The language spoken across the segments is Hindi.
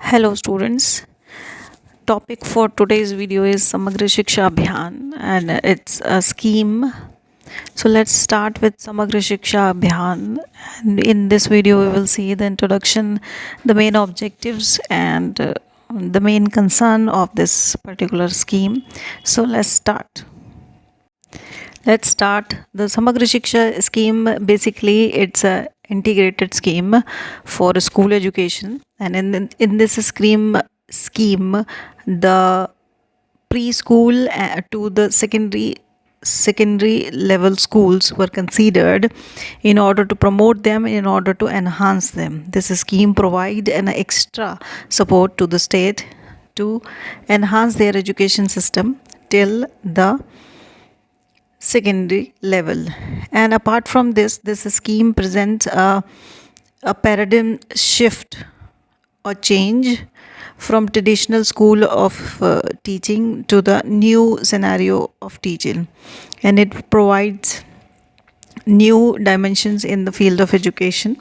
Hello students. Topic for today's video is Samagra Shiksha Abhiyan and it's a scheme. So let's start with Samagra Shiksha Abhiyan, and in this video we will see the introduction, the main objectives and the main concern of this particular scheme. So let's start. The Samagra Shiksha scheme, basically it's a integrated scheme for school education, and in this scheme the preschool to the secondary level schools were considered in order to promote them, in order to enhance them. This scheme provide an extra support to the state to enhance their education system till the secondary level. And apart from this scheme presents a paradigm shift or change from traditional school of teaching to the new scenario of teaching, and it provides new dimensions in the field of education.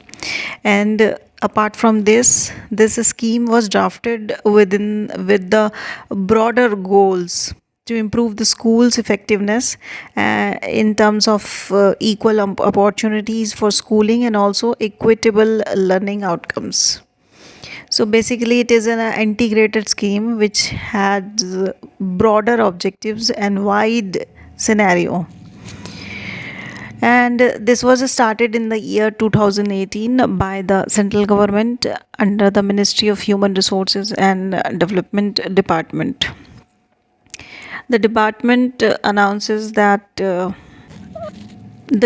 And apart from this scheme was drafted with the broader goals to improve the school's effectiveness in terms of equal opportunities for schooling and also equitable learning outcomes. So basically it is an integrated scheme which had broader objectives and wide scenario. And this was started in the year 2018 by the central government under the Ministry of Human Resources and Development Department. The department announces that the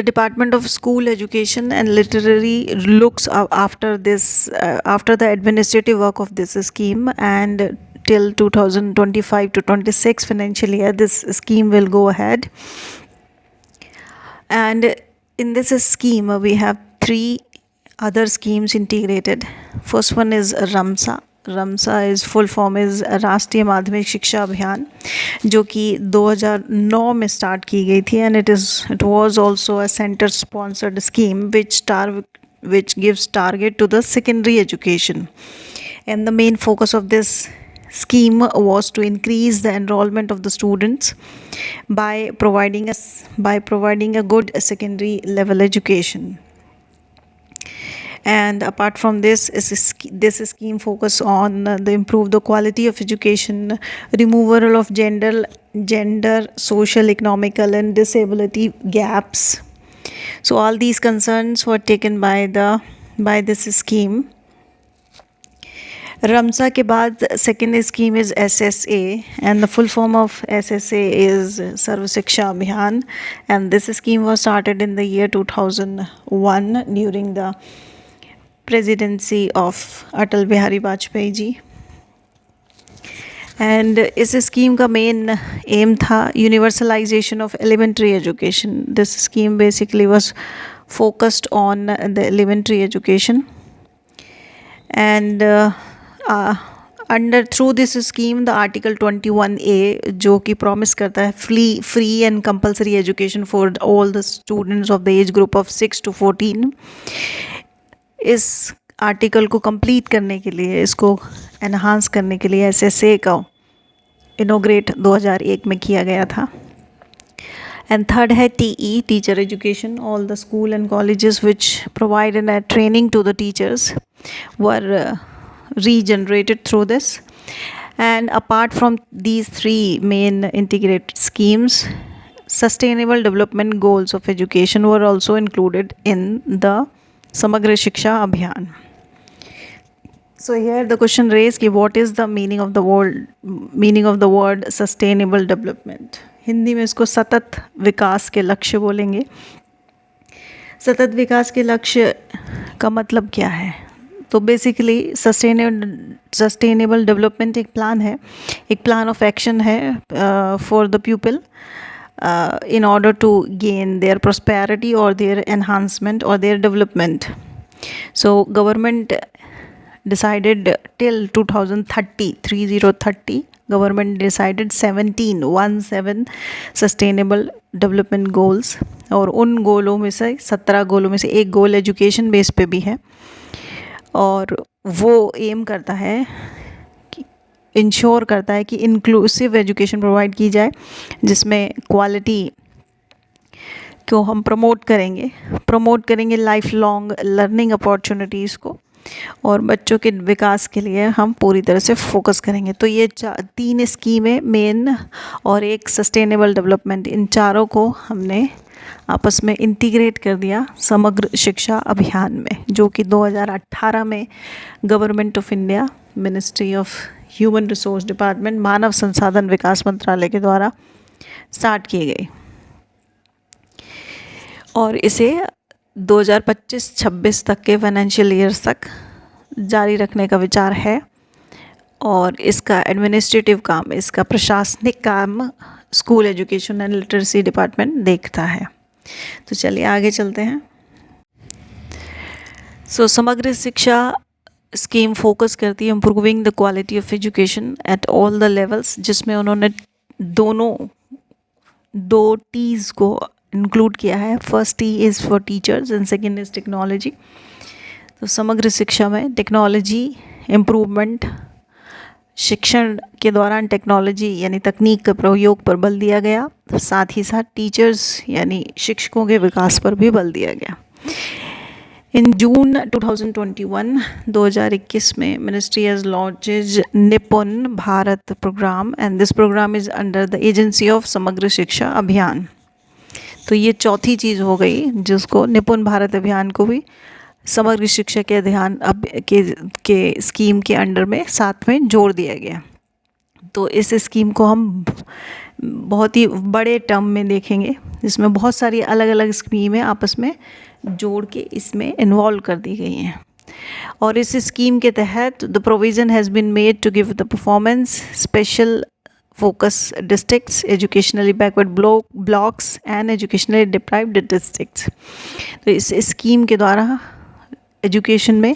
Department of School Education and Literary looks after the administrative work of this scheme, and till 2025 to 26 financial year this scheme will go ahead. And in this scheme we have three other schemes integrated. First one is RAMSA is full form is राष्ट्रीय माध्यमिक शिक्षा अभियान, जो कि 2009 में स्टार्ट की गई थी, and it was also a center sponsored scheme which gives target to the secondary education. And the main focus of this scheme was to increase the enrollment of the students by providing a good secondary level education. And apart from this scheme focus on the improve the quality of education, removal of gender, social, economical and disability gaps. So all these concerns were taken by this scheme. RAMSA के बाद second scheme is SSA, and the full form of SSA is Sarv Shiksha Abhiyan, and this scheme was started in the year 2001 during the presidency of Atal Bihari Vajpayee ji. And इस स्कीम का मेन एम था universalisation of elementary education. This scheme basically was focused on the elementary education, and through this scheme the article 21A जो कि promise करता है free and compulsory education for all the students of the age group of 6 to 14, इस आर्टिकल को कंप्लीट करने के लिए, इसको एनहांस करने के लिए SSA का इनोग्रेट 2001 में किया गया था. एंड थर्ड है TE teacher education. All the school and colleges which provide an training to the teachers were regenerated through this. And apart from these three main integrated schemes, sustainable development goals of education were also included in the Samagra Shiksha Abhiyan. So here the question raised, what is the meaning of the word sustainable development? Hindi में इसको सतत विकास के लक्ष्य बोलेंगे. सतत विकास के लक्ष्य का मतलब क्या है? तो बेसिकली सस्टेनेबल डेवलपमेंट एक प्लान है, एक प्लान ऑफ एक्शन है for the people in order to gain their prosperity or their enhancement or their development. So government decided till 2030 government decided 17 sustainable development goals, और उन गोलों में से 17 गोलों में से एक गोल एजुकेशन बेस पे भी है, और वो एम करता है इंश्योर करता है कि इंक्लूसिव एजुकेशन प्रोवाइड की जाए, जिसमें क्वालिटी को हम प्रमोट करेंगे लाइफ लॉन्ग लर्निंग अपॉर्चुनिटीज़ को, और बच्चों के विकास के लिए हम पूरी तरह से फोकस करेंगे। तो ये 3 स्कीमें मेन और एक सस्टेनेबल डेवलपमेंट, इन चारों को हमने आपस में इंटीग्रेट कर दिया समग्र शिक्षा अभियान में, जो कि 2018 में government of India, ministry of human resource department, मानव संसाधन विकास मंत्रालय के द्वारा स्टार्ट की गई, और इसे 2025-26 तक के फाइनेंशियल ईयर्स तक जारी रखने का विचार है। और इसका एडमिनिस्ट्रेटिव काम, इसका प्रशासनिक काम school education and literacy department देखता है। तो चलिए आगे चलते हैं। समग्र शिक्षा स्कीम फोकस करती है improving the quality of education at all the levels, जिसमें उन्होंने दो टीज़ को इंक्लूड किया है। First T is for teachers and second is technology. तो समग्र शिक्षा में टेक्नोलॉजी इम्प्रूवमेंट, शिक्षण के दौरान टेक्नोलॉजी यानी तकनीक के प्रयोग पर बल दिया गया, साथ ही साथ टीचर्स यानी शिक्षकों के विकास पर भी बल दिया गया। इन जून 2021 में ministry has launches Nipun Bharat programme and this programme is under the agency of Samagra Shiksha अभियान। तो ये चौथी चीज़ हो गई जिसको निपुण भारत अभियान को भी समग्र शिक्षा के अभियान के स्कीम के अंडर में साथ में जोड़ दिया गया। तो इस स्कीम को हम बहुत ही बड़े टर्म में देखेंगे, जिसमें बहुत सारी अलग अलग स्कीमें आपस में जोड़ के इसमें इन्वॉल्व कर दी गई हैं। और इस स्कीम के तहत the provision has been made to give the performance special focus districts, educationally backward blocks and educationally deprived districts. तो इस स्कीम के द्वारा एजुकेशन में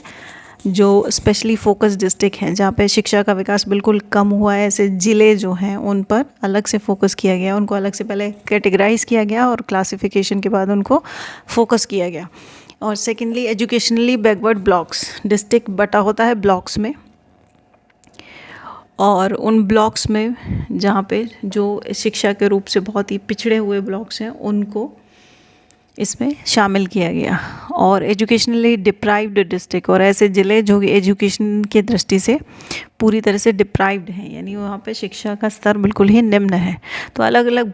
जो स्पेशली फोकस डिस्ट्रिक्ट हैं, जहाँ पे शिक्षा का विकास बिल्कुल कम हुआ है, ऐसे ज़िले जो हैं उन पर अलग से फोकस किया गया, उनको अलग से पहले कैटेगराइज किया गया और क्लासिफिकेशन के बाद उनको फोकस किया गया। और secondly educationally backward blocks, district बटा होता है ब्लॉक्स में, और उन ब्लॉक्स में जहाँ पे जो शिक्षा के रूप से बहुत ही पिछड़े हुए ब्लॉक्स हैं उनको इसमें शामिल किया गया। और एजुकेशनली डिप्राइव्ड डिस्ट्रिक्ट, और ऐसे ज़िले जो कि एजुकेशन की दृष्टि से पूरी तरह से डिप्राइव्ड हैं, यानी वहाँ पे शिक्षा का स्तर बिल्कुल ही निम्न है। तो अलग अलग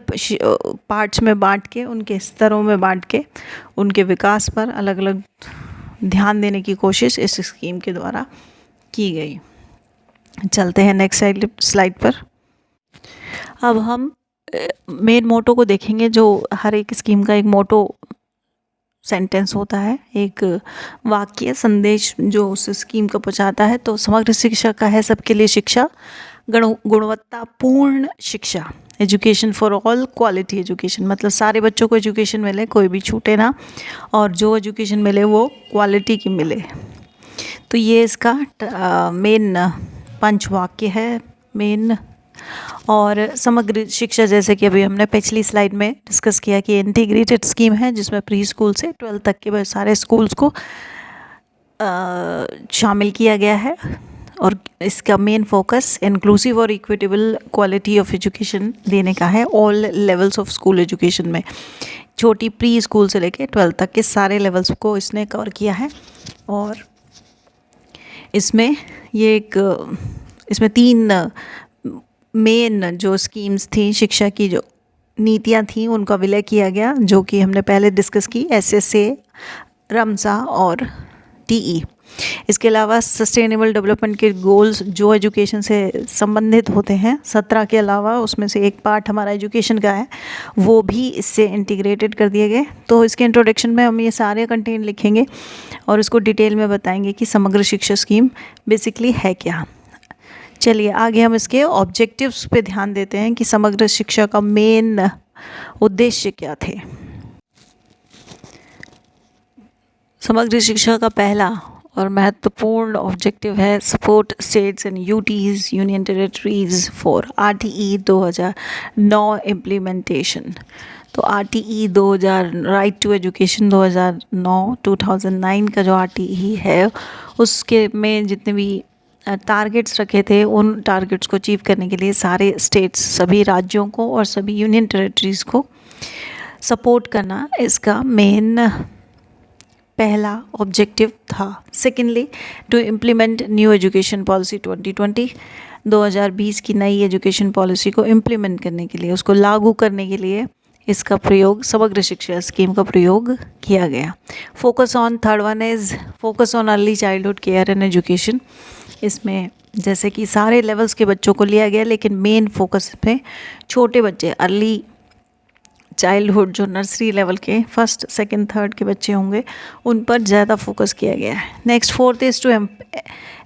पार्ट्स में बांट के, उनके स्तरों में बांट के उनके विकास पर अलग अलग ध्यान देने की कोशिश इस स्कीम के द्वारा की गई। चलते हैं नेक्स्ट स्लाइड पर। अब हम मेन मोटो को देखेंगे, जो हर एक स्कीम का एक मोटो सेंटेंस होता है, एक वाक्य संदेश जो उस स्कीम को पहुंचाता है। तो समग्र शिक्षा का है सबके लिए शिक्षा, गुणवत्तापूर्ण शिक्षा, education for all, quality education, मतलब सारे बच्चों को एजुकेशन मिले, कोई भी छूटे ना, और जो एजुकेशन मिले वो क्वालिटी की मिले। तो ये इसका मेन पंचवाक्य है मेन। और समग्र शिक्षा, जैसे कि अभी हमने पिछली स्लाइड में डिस्कस किया कि इंटीग्रेटेड स्कीम है, जिसमें प्री स्कूल से 12 तक के सारे स्कूल्स को शामिल किया गया है। और इसका मेन फोकस इंक्लूसिव और इक्विटेबल क्वालिटी ऑफ एजुकेशन देने का है all levels of school education में, छोटी प्री स्कूल से लेके 12 तक के सारे लेवल्स को इसने कवर किया है। और इसमें इसमें 3 मेन जो स्कीम्स थी, शिक्षा की जो नीतियाँ थी, उनका विलय किया गया, जो कि हमने पहले डिस्कस की, SSA, रमसा और TE। इसके अलावा सस्टेनेबल डेवलपमेंट के गोल्स जो एजुकेशन से संबंधित होते हैं 17 के अलावा, उसमें से एक पार्ट हमारा एजुकेशन का है, वो भी इससे इंटीग्रेटेड कर दिए गए। तो इसके इंट्रोडक्शन में हम ये सारे कंटेंट लिखेंगे और इसको डिटेल में बताएंगे कि समग्र शिक्षा स्कीम बेसिकली है क्या। चलिए आगे हम इसके ऑब्जेक्टिव्स पे ध्यान देते हैं कि समग्र शिक्षा का मेन उद्देश्य क्या थे। समग्र शिक्षा का पहला और महत्वपूर्ण ऑब्जेक्टिव है support states and UTs union territories for RTE 2009 implementation. तो RTE 2000 राइट टू एजुकेशन 2009 का जो RTE है, उसके में जितने भी टारगेट्स रखे थे, उन टारगेट्स को अचीव करने के लिए सारे स्टेट्स, सभी राज्यों को और सभी यूनियन टेरिटरीज़ को सपोर्ट करना इसका मेन पहला ऑब्जेक्टिव था। Secondly, to implement new education policy 2020 की नई एजुकेशन पॉलिसी को इम्प्लीमेंट करने के लिए, उसको लागू करने के लिए इसका प्रयोग, समग्र शिक्षा स्कीम का प्रयोग किया गया। Focus on, third one is focus on early childhood care and education. इसमें जैसे कि सारे लेवल्स के बच्चों को लिया गया, लेकिन मेन फोकस पे छोटे बच्चे, अर्ली चाइल्डहुड जो नर्सरी लेवल के फर्स्ट सेकंड थर्ड के बच्चे होंगे, उन पर ज़्यादा फोकस किया गया है। Next, fourth is to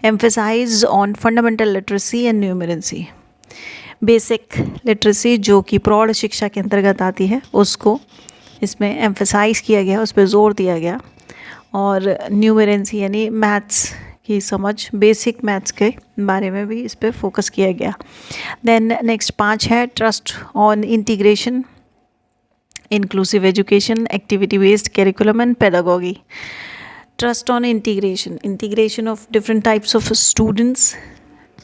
emphasise on fundamental literacy and numeracy. Basic literacy जो कि प्रौढ़ शिक्षा के अंतर्गत आती है, उसको इसमें एम्फेसाइज किया गया, उस पर ज़ोर दिया गया। और न्यूमरेसी यानी मैथ्स की समझ, बेसिक मैथ्स के बारे में भी इस पर फोकस किया गया। देन नेक्स्ट 5 है trust on integration, inclusive education, activity based curriculum and pedagogy. Trust on integration of different types of students,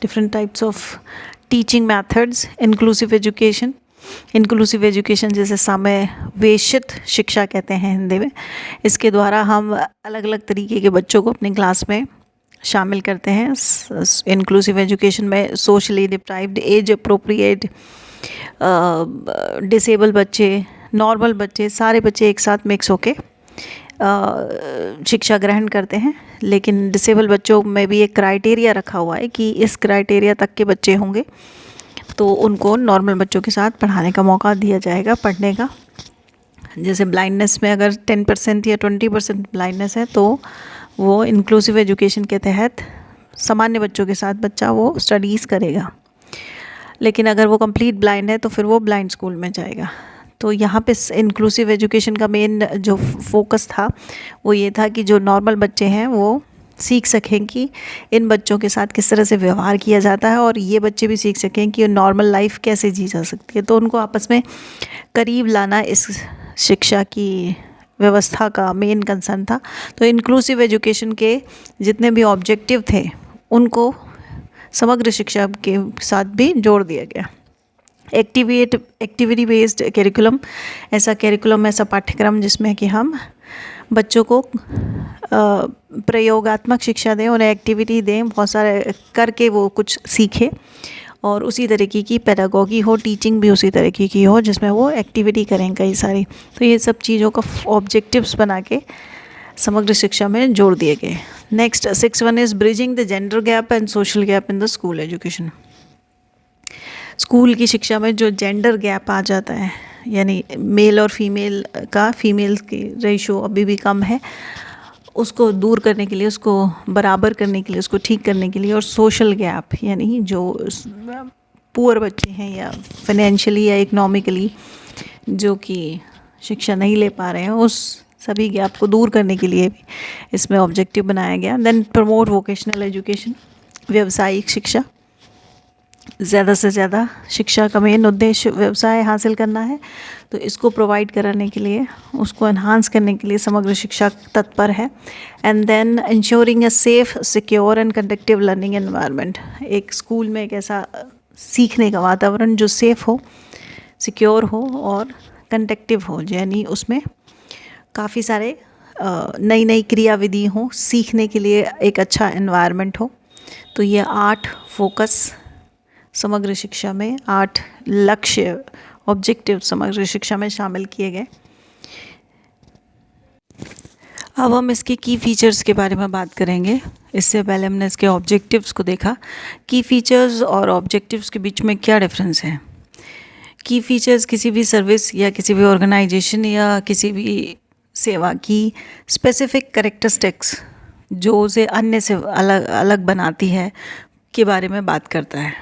different types of teaching methods, inclusive education जैसे समावेशित शिक्षा कहते हैं हिंदी में। इसके द्वारा हम अलग अलग तरीके के बच्चों को अपनी क्लास में शामिल करते हैं। इंक्लूसिव एजुकेशन में socially deprived, age appropriate, disable बच्चे, नॉर्मल बच्चे, सारे बच्चे एक साथ मिक्स होके शिक्षा ग्रहण करते हैं। लेकिन डिसेबल बच्चों में भी एक क्राइटेरिया रखा हुआ है कि इस क्राइटेरिया तक के बच्चे होंगे तो उनको नॉर्मल बच्चों के साथ पढ़ाने का मौका दिया जाएगा, पढ़ने का। जैसे ब्लाइंडनेस में अगर 10% या 20% ब्लाइंडनेस है तो वो इंक्लूसिव एजुकेशन के तहत सामान्य बच्चों के साथ बच्चा वो स्टडीज़ करेगा। लेकिन अगर वो कंप्लीट ब्लाइंड है तो फिर वो ब्लाइंड स्कूल में जाएगा। तो यहाँ पे इंक्लूसिव एजुकेशन का मेन जो फोकस था वो ये था कि जो नॉर्मल बच्चे हैं वो सीख सकें कि इन बच्चों के साथ किस तरह से व्यवहार किया जाता है, और ये बच्चे भी सीख सकें कि नॉर्मल लाइफ कैसे जी जा सकती है। तो उनको आपस में करीब लाना इस शिक्षा की व्यवस्था का मेन कंसर्न था। तो इंक्लूसिव एजुकेशन के जितने भी ऑब्जेक्टिव थे उनको समग्र शिक्षा के साथ भी जोड़ दिया गया। एक्टिविटी बेस्ड कैरिकुलम, ऐसा कैरिकुलम, ऐसा पाठ्यक्रम जिसमें कि हम बच्चों को प्रयोगात्मक शिक्षा दें, उन्हें एक्टिविटी दें, बहुत सारे करके वो कुछ सीखें, और उसी तरीके की पेडागोगी हो, टीचिंग भी उसी तरीके की हो जिसमें वो एक्टिविटी करें कई सारी। तो ये सब चीज़ों का ऑब्जेक्टिव्स बना के समग्र शिक्षा में जोड़ दिए गए। Next 6 is bridging the gender gap and social gap in the school education. School की शिक्षा में जो जेंडर गैप आ जाता है, यानी मेल और फीमेल का, फीमेल की रेशो अभी भी कम है, उसको दूर करने के लिए, उसको बराबर करने के लिए, उसको ठीक करने के लिए। और सोशल गैप यानी जो पुअर बच्चे हैं या फाइनेंशियली या इकोनॉमिकली जो कि शिक्षा नहीं ले पा रहे हैं, उस सभी गैप को दूर करने के लिए भी इसमें ऑब्जेक्टिव बनाया गया। देन प्रमोट वोकेशनल एजुकेशन, व्यावसायिक शिक्षा। ज़्यादा से ज़्यादा शिक्षा का मेन उद्देश्य व्यवसाय हासिल करना है, तो इसको प्रोवाइड कराने के लिए, उसको एनहांस करने के लिए समग्र शिक्षा तत्पर है। And then ensuring a safe, secure and conductive learning environment. एक स्कूल में एक ऐसा सीखने का वातावरण जो सेफ़ हो, सिक्योर हो और कंडक्टिव हो, यानी उसमें काफ़ी सारे नई नई क्रियाविधि हो, सीखने के लिए एक अच्छा एनवायरनमेंट हो। तो ये 8 फोकस समग्र शिक्षा में, 8 लक्ष्य, ऑब्जेक्टिव समग्र शिक्षा में शामिल किए गए। अब हम इसके की फीचर्स के बारे में बात करेंगे। इससे पहले हमने इसके ऑब्जेक्टिव्स को देखा। की फीचर्स और ऑब्जेक्टिव्स के बीच में क्या डिफरेंस है? की फीचर्स किसी भी सर्विस या किसी भी ऑर्गेनाइजेशन या किसी भी सेवा की स्पेसिफिक कैरेक्टरिस्टिक्स जो उसे अन्य से अलग अलग बनाती है के बारे में बात करता है,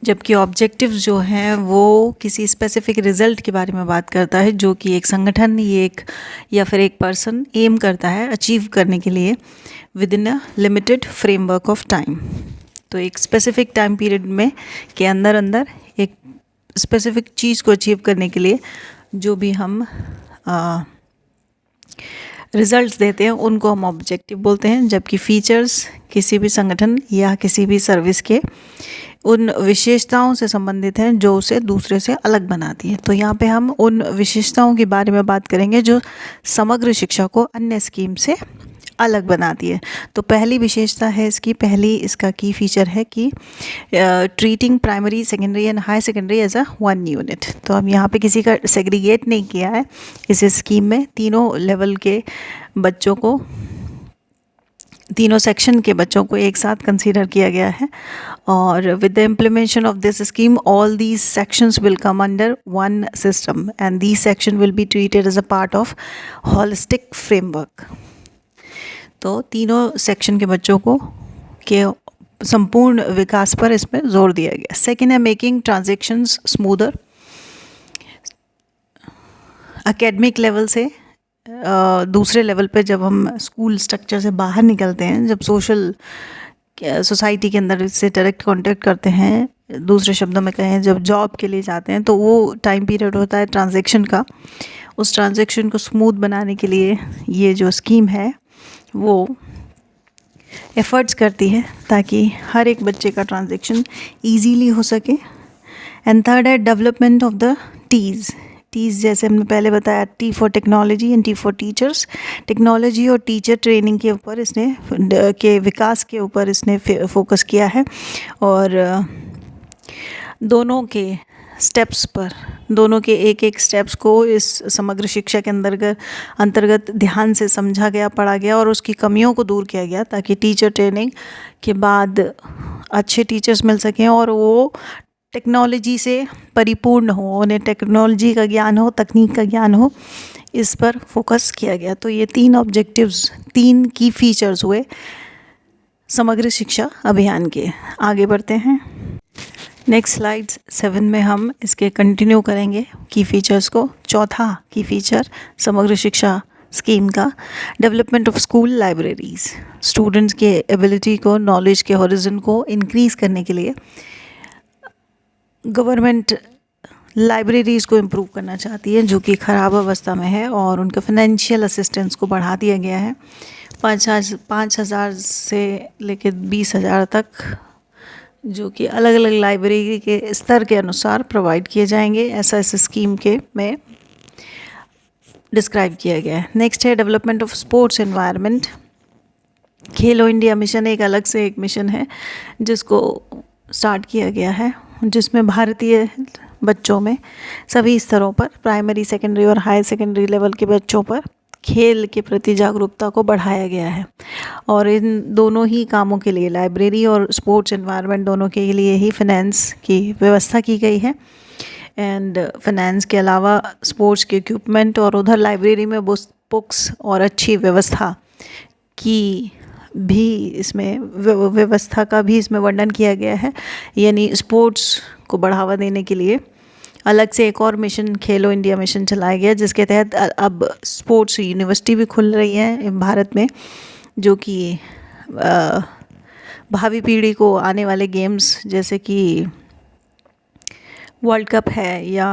जबकि ऑब्जेक्टिव्स जो हैं वो किसी स्पेसिफिक रिज़ल्ट के बारे में बात करता है जो कि एक संगठन, ये एक या फिर एक पर्सन एम करता है अचीव करने के लिए with in a limited framework of time. तो एक स्पेसिफिक टाइम पीरियड में के अंदर एक स्पेसिफिक चीज़ को अचीव करने के लिए जो भी हम रिजल्ट्स देते हैं उनको हम ऑब्जेक्टिव बोलते हैं, जबकि फीचर्स किसी भी संगठन या किसी भी सर्विस के उन विशेषताओं से संबंधित हैं जो उसे दूसरे से अलग बनाती है। तो यहाँ पे हम उन विशेषताओं के बारे में बात करेंगे जो समग्र शिक्षा को अन्य स्कीम से अलग बनाती है। तो पहली विशेषता है इसका की फीचर है कि treating primary, secondary and high secondary as a one unit. तो अब यहाँ पे किसी का सेग्रीगेट नहीं किया है इस स्कीम में, तीनों लेवल के बच्चों को, तीनों सेक्शन के बच्चों को एक साथ कंसीडर किया गया है। और with the implementation of this scheme all these sections will come under one system and these section will be treated as a part of holistic framework. तो तीनों सेक्शन के बच्चों को के संपूर्ण विकास पर इसमें जोर दिया गया। सेकेंड है making transactions smoother. Academic level से दूसरे लेवल पे जब हम स्कूल स्ट्रक्चर से बाहर निकलते हैं, जब सोसाइटी के अंदर इससे डायरेक्ट कांटेक्ट करते हैं, दूसरे शब्दों में कहें जब जॉब के लिए जाते हैं, तो वो टाइम पीरियड होता है ट्रांजैक्शन का। उस ट्रांजैक्शन को स्मूथ बनाने के लिए ये जो स्कीम है वो एफ़र्ट्स करती है ताकि हर एक बच्चे का ट्रांजैक्शन ईजीली हो सके। एंड थर्ड है डेवलपमेंट ऑफ द टीज़। जैसे हमने पहले बताया, T for technology and T for teachers. Technology और टीचर ट्रेनिंग के ऊपर के विकास के ऊपर इसने फोकस किया है और दोनों के स्टेप्स पर, दोनों के एक एक स्टेप्स को इस समग्र शिक्षा के अंतर्गत ध्यान से समझा गया, पढ़ा गया और उसकी कमियों को दूर किया गया ताकि टीचर ट्रेनिंग के बाद अच्छे टीचर्स मिल सकें और वो टेक्नोलॉजी से परिपूर्ण हो, उन्हें टेक्नोलॉजी का ज्ञान हो, तकनीक का ज्ञान हो, इस पर फोकस किया गया। तो ये 3 ऑब्जेक्टिव्स, 3 की फीचर्स हुए समग्र शिक्षा अभियान के। आगे बढ़ते हैं। नेक्स्ट स्लाइड 7 में हम इसके कंटिन्यू करेंगे की फीचर्स को। चौथा की फीचर समग्र शिक्षा स्कीम का development of school libraries. Students के एबिलिटी को, नॉलेज के हॉरिजन को इंक्रीज़ करने के लिए गवर्नमेंट लाइब्रेरीज़ को इम्प्रूव करना चाहती है जो कि ख़राब अवस्था में है, और उनका फाइनेंशियल असिस्टेंस को बढ़ा दिया गया है। 5,000 से लेकर 20,000 तक, जो कि अलग अलग लाइब्रेरी के स्तर के अनुसार प्रोवाइड किए जाएंगे, ऐसा इस स्कीम के में डिस्क्राइब किया गया है। नेक्स्ट है development of sports environment. Khelo India mission एक अलग से एक मिशन है जिसको स्टार्ट किया गया है, जिसमें भारतीय बच्चों में सभी स्तरों पर, प्राइमरी, सेकेंडरी और हाई सेकेंडरी लेवल के बच्चों पर खेल के प्रति जागरूकता को बढ़ाया गया है। और इन दोनों ही कामों के लिए, लाइब्रेरी और स्पोर्ट्स एनवायरनमेंट दोनों के लिए ही फाइनेंस की व्यवस्था की गई है। एंड फाइनेंस के अलावा स्पोर्ट्स के इक्विपमेंट और उधर लाइब्रेरी में बुक्स और अच्छी व्यवस्था की भी इसमें व्यवस्था का भी इसमें वर्णन किया गया है। यानी स्पोर्ट्स को बढ़ावा देने के लिए अलग से एक और मिशन, खेलो इंडिया मिशन चलाया गया, जिसके तहत अब स्पोर्ट्स यूनिवर्सिटी भी खुल रही है भारत में, जो कि भावी पीढ़ी को आने वाले गेम्स जैसे कि वर्ल्ड कप है या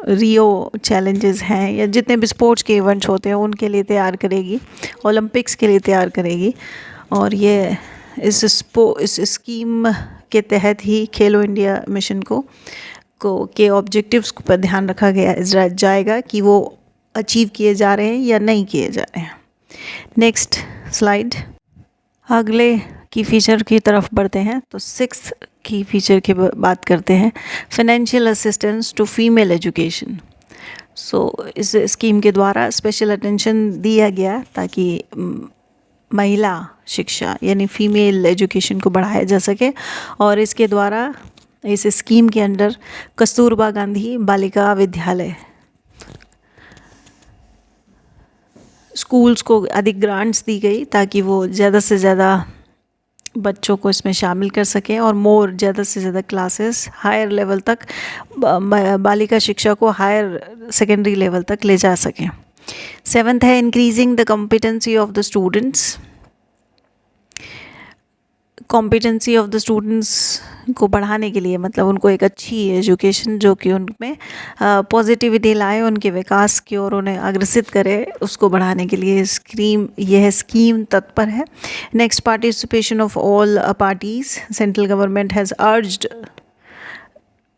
रियो चैलेंजेस हैं या जितने भी स्पोर्ट्स के इवेंट्स होते हैं उनके लिए तैयार करेगी, ओलंपिक्स के लिए तैयार करेगी। और ये इस स्कीम के तहत ही खेलो इंडिया मिशन के ऑब्जेक्टिव्स पर ध्यान रखा गया जाएगा कि वो अचीव किए जा रहे हैं या नहीं किए जा रहे हैं। नेक्स्ट स्लाइड, अगले की फीचर की तरफ बढ़ते हैं। तो 6th की फीचर की बात करते हैं, financial assistance to female education. इस स्कीम के द्वारा स्पेशल अटेंशन दिया गया ताकि महिला शिक्षा यानी फीमेल एजुकेशन को बढ़ाया जा सके। और इसके द्वारा इस स्कीम के अंडर कस्तूरबा गांधी बालिका विद्यालय स्कूल्स को अधिक ग्रांट्स दी गई ताकि वो ज़्यादा से ज़्यादा बच्चों को इसमें शामिल कर सकें और ज़्यादा से ज़्यादा क्लासेस हायर लेवल तक, बालिका शिक्षा को हायर सेकेंडरी लेवल तक ले जा सकें। 7th है increasing the competency of the students. Competency of the students को बढ़ाने के लिए, मतलब उनको एक अच्छी एजुकेशन जो कि उनमें पॉजिटिविटी लाए, उनके विकास की ओर उन्हें अग्रसित करे, उसको बढ़ाने के लिए यह स्कीम तत्पर है। Next, participation of all parties. Central government has urged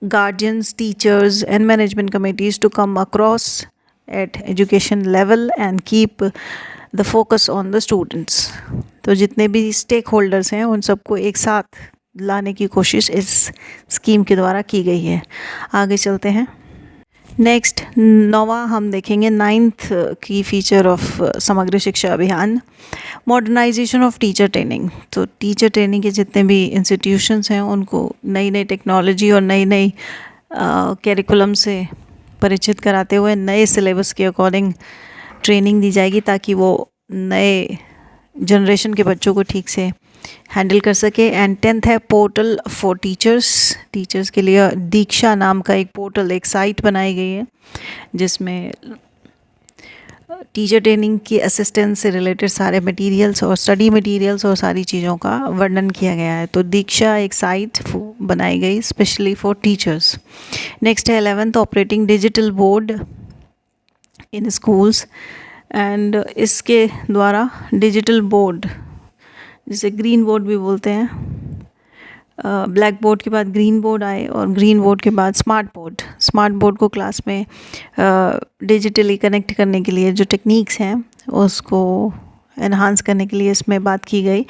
guardians, teachers and management committees to come across at education level and keep the focus on the students। तो जितने भी स्टेक होल्डर्स हैं उन सबको एक साथ लाने की कोशिश इस स्कीम के द्वारा की गई है। आगे चलते हैं। नेक्स्ट, नौवा हम देखेंगे, 9th की फीचर ऑफ समग्र शिक्षा अभियान, मॉडर्नाइजेशन ऑफ टीचर ट्रेनिंग। तो टीचर ट्रेनिंग के जितने भी इंस्टीट्यूशंस हैं उनको नई नई टेक्नोलॉजी और नई नई कैरिकुलम से परिचित कराते हुए नए सिलेबस के अकॉर्डिंग ट्रेनिंग दी जाएगी, ताकि वो नए जनरेशन के बच्चों को ठीक से हैंडल कर सके। एंड 10th है पोर्टल फॉर टीचर्स के लिए दीक्षा नाम का एक पोर्टल, एक साइट बनाई गई है जिसमें टीचर ट्रेनिंग की असिस्टेंस से रिलेटेड सारे मटेरियल्स और स्टडी मटेरियल्स और सारी चीज़ों का वर्णन किया गया है। तो दीक्षा एक साइट बनाई गई स्पेशली फॉर टीचर्स। नेक्स्ट है 11th, operating digital board in schools. And इसके द्वारा डिजिटल बोर्ड, जिसे ग्रीन बोर्ड भी बोलते हैं, ब्लैक बोर्ड के बाद ग्रीन बोर्ड आए और ग्रीन बोर्ड के बाद स्मार्ट बोर्ड को क्लास में डिजिटली कनेक्ट करने के लिए जो टेक्निक्स हैं उसको एनहांस करने के लिए इसमें बात की गई।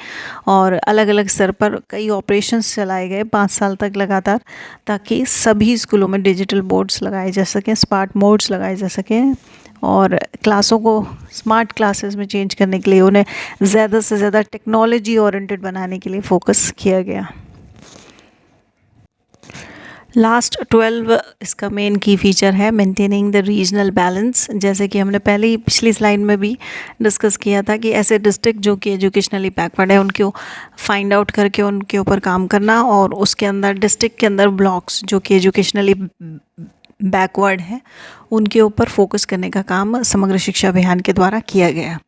और अलग अलग स्तर पर कई ऑपरेशंस चलाए गए 5 साल तक लगातार, ताकि सभी स्कूलों में डिजिटल बोर्ड्स लगाए जा सकें, स्मार्ट मोड्स लगाए जा सकें और क्लासों को स्मार्ट क्लासेस में चेंज करने के लिए उन्हें ज़्यादा से ज़्यादा टेक्नोलॉजी ओरिएंटेड बनाने के लिए फोकस किया गया। लास्ट 12 इसका मेन की फीचर है मेंटेनिंग द रीजनल बैलेंस। जैसे कि हमने पहले ही पिछली स्लाइड में भी डिस्कस किया था कि ऐसे डिस्ट्रिक्ट जो कि एजुकेशनली बैकवर्ड है उनको फाइंड आउट करके उनके ऊपर काम करना, और उसके अंदर डिस्ट्रिक्ट के अंदर ब्लॉक्स जो कि एजुकेशनली बैकवर्ड है उनके ऊपर फोकस करने का काम समग्र शिक्षा अभियान के द्वारा किया गया।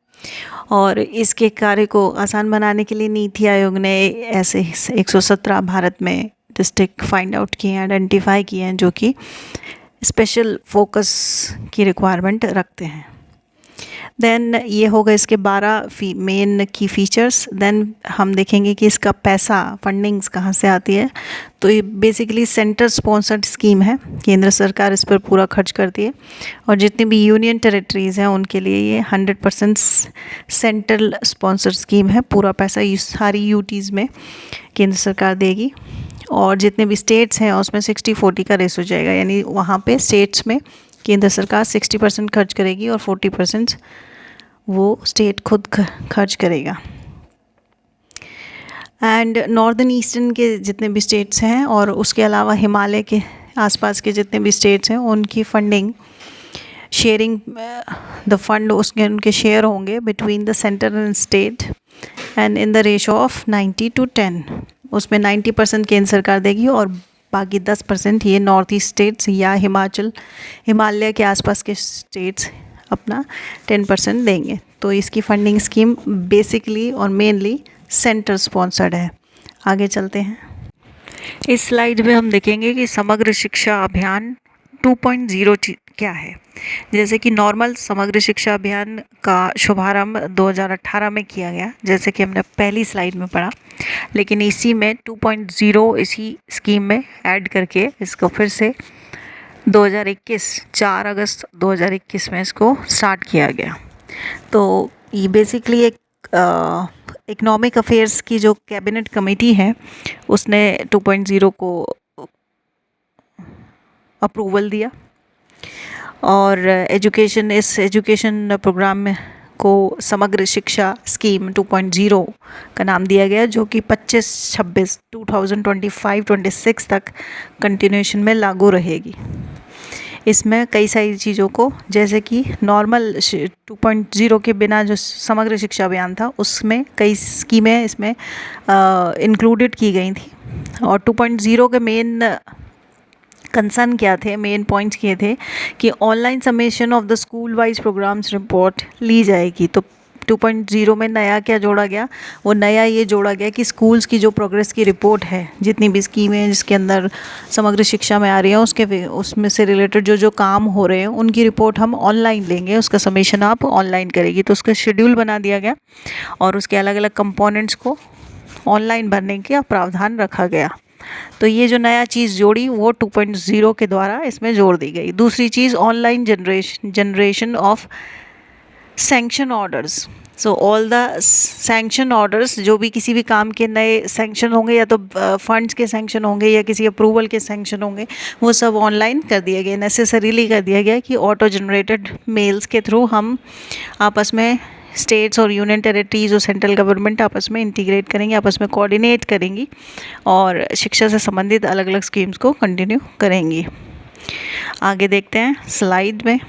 और इसके कार्य को आसान बनाने के लिए नीति आयोग ने ऐसे 117 भारत में डिस्ट्रिक्ट फाइंड आउट किए हैं, आइडेंटिफाई किए हैं, जो कि स्पेशल फोकस की रिक्वायरमेंट रखते हैं। देन ये होगा इसके 12 मेन की फीचर्स। देन हम देखेंगे कि इसका पैसा, फंडिंग्स कहाँ से आती है। तो ये बेसिकली सेंटर स्पॉन्सर्ड स्कीम है, केंद्र सरकार इस पर पूरा खर्च करती है, और जितनी भी यूनियन टेरिटरीज़ हैं उनके लिए ये 100% सेंट्रल स्पॉन्सर्ड स्कीम है। पूरा पैसा सारी यूटीज़ में केंद्र सरकार देगी, और जितने भी स्टेट्स हैं उसमें 60-40 का रेस हो जाएगा, यानी वहाँ पे स्टेट्स में केंद्र सरकार 60% खर्च करेगी और 40% वो स्टेट खुद खर्च करेगा। एंड नॉर्दर्न ईस्टर्न के जितने भी स्टेट्स हैं और उसके अलावा हिमालय के आसपास के जितने भी स्टेट्स हैं उनकी फंडिंग शेयरिंग द फंड उसके उनके शेयर होंगे between the centre and state and in the ratio of 90-10। उसमें 90% केंद्र सरकार देगी और बाकी 10% ये नॉर्थ ईस्ट स्टेट्स या हिमालय के आसपास के स्टेट्स अपना 10% देंगे। तो इसकी फंडिंग स्कीम बेसिकली और मेनली सेंटर स्पॉन्सर्ड है। आगे चलते हैं। इस स्लाइड में हम देखेंगे कि समग्र शिक्षा अभियान 2.0 क्या है। जैसे कि नॉर्मल समग्र शिक्षा अभियान का शुभारंभ 2018 में किया गया, जैसे कि हमने पहली स्लाइड में पढ़ा, लेकिन इसी में 2.0 इसी स्कीम में ऐड करके इसको फिर से 4 अगस्त 2021 में इसको स्टार्ट किया गया। तो ये बेसिकली एक इकोनॉमिक अफेयर्स की जो कैबिनेट कमेटी है उसने 2.0 को अप्रूवल दिया, और इस एजुकेशन प्रोग्राम में को समग्र शिक्षा स्कीम 2.0 का नाम दिया गया, जो कि 25-26 2025-26 तक कंटिन्यूएशन में लागू रहेगी। इसमें कई सारी चीज़ों को, जैसे कि नॉर्मल 2.0 के बिना जो समग्र शिक्षा अभियान था उसमें कई स्कीमें इसमें इंक्लूडेड की गई थी, और 2.0 के मेन कंसर्न क्या थे, मेन पॉइंट्स किए थे कि online submission of the school wise programmes report ली जाएगी। तो 2.0 में नया क्या जोड़ा गया, वो नया ये जोड़ा गया कि स्कूल्स की जो प्रोग्रेस की रिपोर्ट है, जितनी भी स्कीमें जिसके अंदर समग्र शिक्षा में आ रही हैं, उसमें से रिलेटेड जो जो काम हो रहे हैं उनकी रिपोर्ट हम ऑनलाइन लेंगे, उसका समेशन आप ऑनलाइन करेगी। तो उसका शेड्यूल बना दिया गया और उसके अलग अलग कंपोनेंट्स को ऑनलाइन भरने का प्रावधान रखा गया। तो ये जो नया चीज़ जोड़ी वो 2.0 के द्वारा इसमें जोड़ दी गई। दूसरी चीज़ online generation of sanction orders. So all the sanction orders, जो भी किसी भी काम के नए सैंक्शन होंगे या तो फंड्स के सैंक्शन होंगे या किसी अप्रूवल के सैंक्शन होंगे, वो सब ऑनलाइन कर दिया गया, नेसेसरीली कर दिया गया कि ऑटो जनरेटेड मेल्स के थ्रू हम आपस में स्टेट्स और यूनियन टेरिटरीज और सेंट्रल गवर्नमेंट आपस में इंटीग्रेट करेंगी, आपस में कोऑर्डिनेट करेंगी और शिक्षा से संबंधित अलग अलग स्कीम्स को कंटिन्यू करेंगी। आगे देखते हैं स्लाइड में,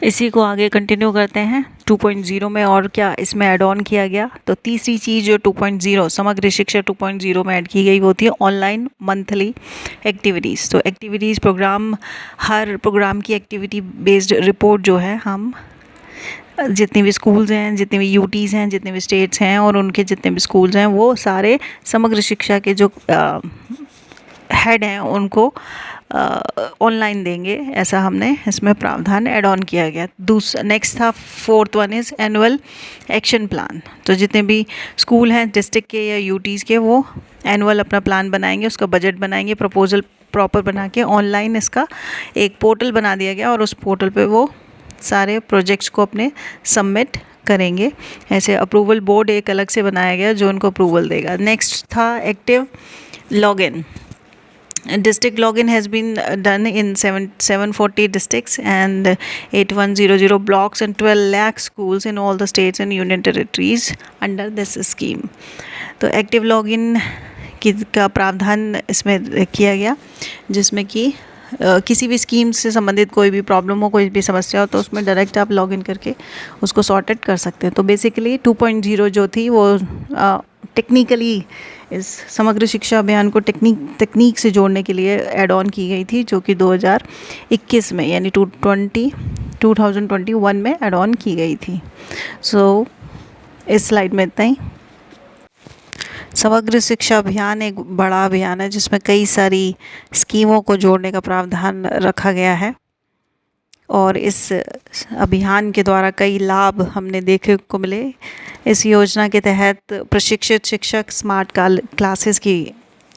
इसी को आगे कंटिन्यू करते हैं 2.0 में और क्या इसमें ऐड ऑन किया गया। तो तीसरी चीज़ जो 2.0 समग्र शिक्षा 2.0 में ऐड की गई वो थी ऑनलाइन मंथली एक्टिविटीज़। तो एक्टिविटीज़ प्रोग्राम, हर प्रोग्राम की एक्टिविटी बेस्ड रिपोर्ट जो है हम जितने भी स्कूल्स हैं, जितने भी यूटीज़ हैं, जितने भी स्टेट्स हैं और उनके जितने भी स्कूल्स हैं, वो सारे समग्र शिक्षा के जो हेड हैं उनको ऑनलाइन देंगे, ऐसा हमने इसमें प्रावधान ऐड ऑन किया गया। दूसरा नेक्स्ट था, fourth one is annual action plan. तो जितने भी स्कूल हैं डिस्ट्रिक्ट के या यूटीज़ के, वो एनुअल अपना प्लान बनाएंगे, उसका बजट बनाएंगे, प्रपोजल प्रॉपर बना के ऑनलाइन इसका एक पोर्टल बना दिया गया और उस पोर्टल पे वो सारे प्रोजेक्ट्स को अपने सबमिट करेंगे। ऐसे अप्रूवल बोर्ड एक अलग से बनाया गया जो उनको अप्रूवल देगा। नेक्स्ट था active login. District login has been done in 740 districts and 8100 blocks and 12 lakh schools in all the states and union territories under this scheme. तो एक्टिव लॉगिन का प्रावधान इसमें किया गया, जिसमें कि किसी भी स्कीम से संबंधित कोई भी प्रॉब्लम हो, कोई भी समस्या हो, तो उसमें डायरेक्ट आप लॉगिन करके उसको सॉर्ट आउट कर सकते हैं। तो बेसिकली 2.0 जो थी वो टेक्निकली इस समग्र शिक्षा अभियान को तकनीक से जोड़ने के लिए ऐड ऑन की गई थी, जो कि 2021 में यानी 2021 में ऐड ऑन की गई थी। सो इस स्लाइड में इतना ही। समग्र शिक्षा अभियान एक बड़ा अभियान है जिसमें कई सारी स्कीमों को जोड़ने का प्रावधान रखा गया है और इस अभियान के द्वारा कई लाभ हमने देखे को मिले। इस योजना के तहत प्रशिक्षित शिक्षक स्मार्ट क्लासेस की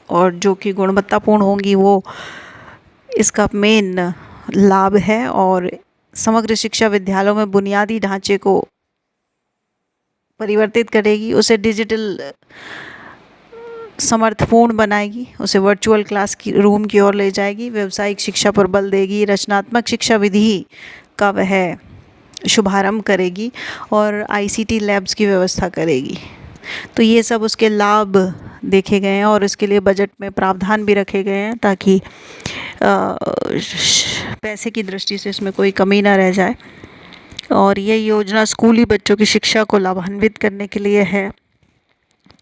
और जो कि गुणवत्तापूर्ण होंगी वो इसका मेन लाभ है और समग्र शिक्षा विद्यालयों में बुनियादी ढांचे को परिवर्तित करेगी, उसे डिजिटल समर्थपूर्ण बनाएगी, उसे वर्चुअल क्लास की रूम की ओर ले जाएगी, व्यावसायिक शिक्षा पर बल देगी, रचनात्मक शिक्षा विधि का वह शुभारंभ करेगी और आईसीटी लैब्स की व्यवस्था करेगी। तो ये सब उसके लाभ देखे गए हैं और इसके लिए बजट में प्रावधान भी रखे गए हैं ताकि पैसे की दृष्टि से इसमें कोई कमी ना रह जाए। और ये योजना स्कूली बच्चों की शिक्षा को लाभान्वित करने के लिए है।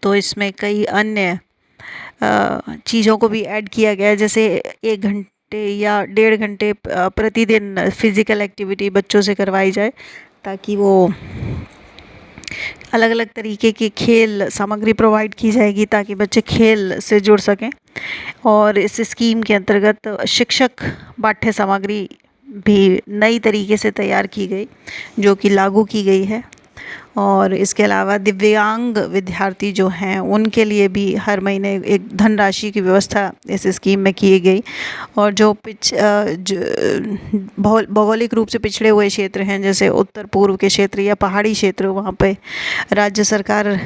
तो इसमें कई अन्य चीज़ों को भी ऐड किया गया है, जैसे 1 घंटे या 1.5 घंटे प्रतिदिन फिज़िकल एक्टिविटी बच्चों से करवाई जाए ताकि वो अलग अलग तरीके की खेल सामग्री प्रोवाइड की जाएगी ताकि बच्चे खेल से जुड़ सकें। और इस स्कीम के अंतर्गत शिक्षक पाठ्य सामग्री भी नई तरीके से तैयार की गई जो कि लागू की गई है। और इसके अलावा दिव्यांग विद्यार्थी जो हैं उनके लिए भी हर महीने एक धनराशि की व्यवस्था इस स्कीम में की गई। और जो भौगोलिक रूप से पिछड़े हुए क्षेत्र हैं जैसे उत्तर पूर्व के क्षेत्र या पहाड़ी क्षेत्र, वहाँ पे राज्य सरकार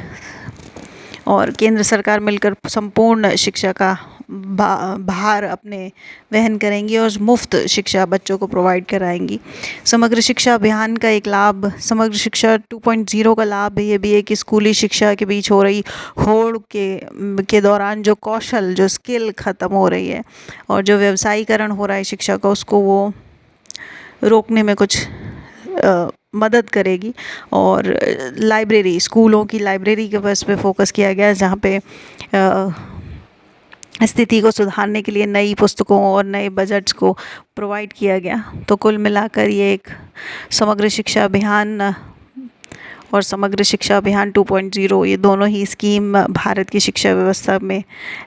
और केंद्र सरकार मिलकर संपूर्ण शिक्षा का भार अपने वहन करेंगी और मुफ्त शिक्षा बच्चों को प्रोवाइड कराएंगी। समग्र शिक्षा अभियान का एक लाभ, समग्र शिक्षा 2.0 का लाभ ये भी है कि स्कूली शिक्षा के बीच हो रही होड़ के दौरान जो कौशल, जो स्किल ख़त्म हो रही है और जो व्यवसायीकरण हो रहा है शिक्षा का, उसको वो रोकने में कुछ मदद करेगी। और लाइब्रेरी, स्कूलों की लाइब्रेरी के बस पे फोकस किया गया है जहाँ पे स्थिति को सुधारने के लिए नई पुस्तकों और नए बजट्स को प्रोवाइड किया गया। तो कुल मिलाकर ये एक समग्र शिक्षा अभियान और समग्र शिक्षा अभियान 2.0 ये दोनों ही स्कीम भारत की शिक्षा व्यवस्था में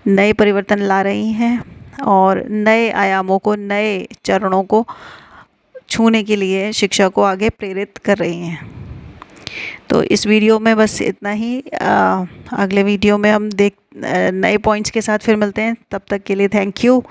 नए परिवर्तन ला रही हैं और नए आयामों को, नए चरणों को छूने के लिए शिक्षा को आगे प्रेरित कर रही हैं। तो इस वीडियो में बस इतना ही। अगले वीडियो में हम नए पॉइंट्स के साथ फिर मिलते हैं। तब तक के लिए thank you.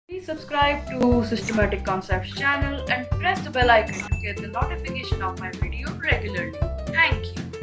Please subscribe to Systematic Concepts channel and press the bell icon to get the notification of my video regularly. Thank you.